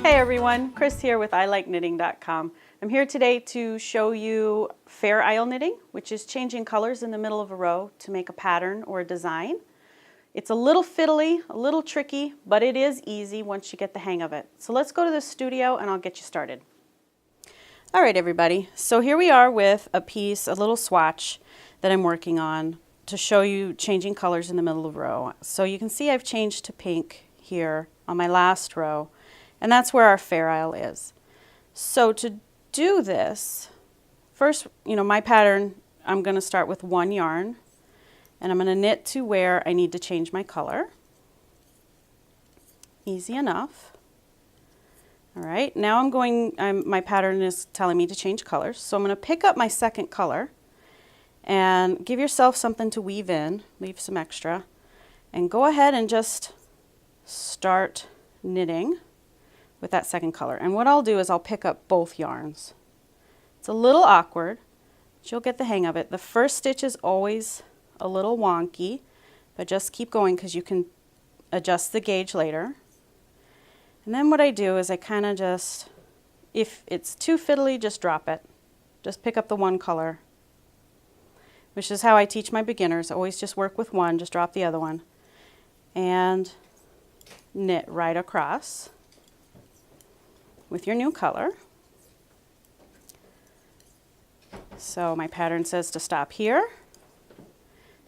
Hey everyone, Chris here with ILikeKnitting.com. I'm here today to show you Fair Isle knitting, which is changing colors in the middle of a row to make a pattern or a design. It's a little fiddly, a little tricky, but it is easy once you get the hang of it. So let's go to the studio and I'll get you started. All right everybody, so here we are with a little swatch that I'm working on to show you changing colors in the middle of a row. So you can see I've changed to pink here on my last row, and that's where our Fair Isle is. So to do this, first, my pattern, I'm going to start with one yarn, and I'm going to knit to where I need to change my color. Easy enough. All right, now my pattern is telling me to change colors, so I'm going to pick up my second color and give yourself something to weave in, leave some extra, and go ahead and just start knitting with that second color. And what I'll do is I'll pick up both yarns. It's a little awkward, but you'll get the hang of it. The first stitch is always a little wonky, but just keep going because you can adjust the gauge later. And then what I do is I kind of just, if it's too fiddly, just drop it. Just pick up the one color, which is how I teach my beginners. Always just work with one, just drop the other one, and knit right across with your new color. So my pattern says to stop here. There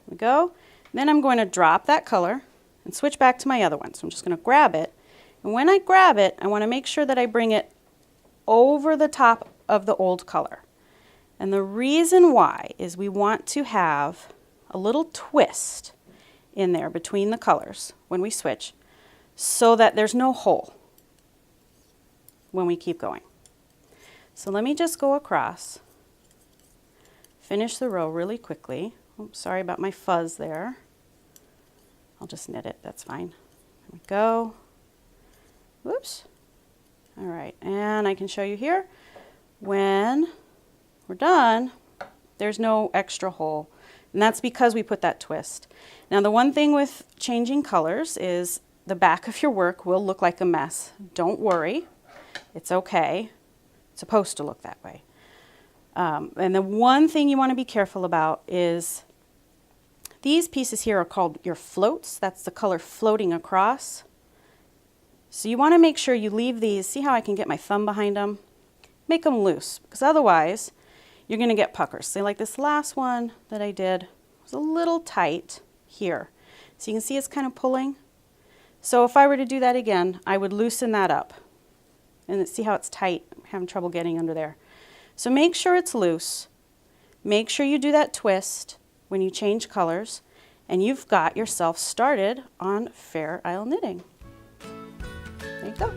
we go. Then I'm going to drop that color and switch back to my other one. So I'm just going to grab it. And when I grab it, I want to make sure that I bring it over the top of the old color. And the reason why is we want to have a little twist in there between the colors when we switch so that there's no hole when we keep going. So let me just go across, finish the row really quickly. Oops, sorry about my fuzz there. I'll just knit it, that's fine. There we go. Whoops. All right, and I can show you here, when we're done, there's no extra hole. And that's because we put that twist. Now the one thing with changing colors is the back of your work will look like a mess. Don't worry, it's okay. It's supposed to look that way. And the one thing you want to be careful about is these pieces here are called your floats. That's the color floating across. So you want to make sure you leave these, see how I can get my thumb behind them? Make them loose, because otherwise you're going to get puckers. So like this last one that I did was a little tight here. So you can see it's kind of pulling. So if I were to do that again, I would loosen that up. And see how it's tight? I'm having trouble getting under there. So make sure it's loose. Make sure you do that twist when you change colors, and you've got yourself started on Fair Isle knitting. There you go.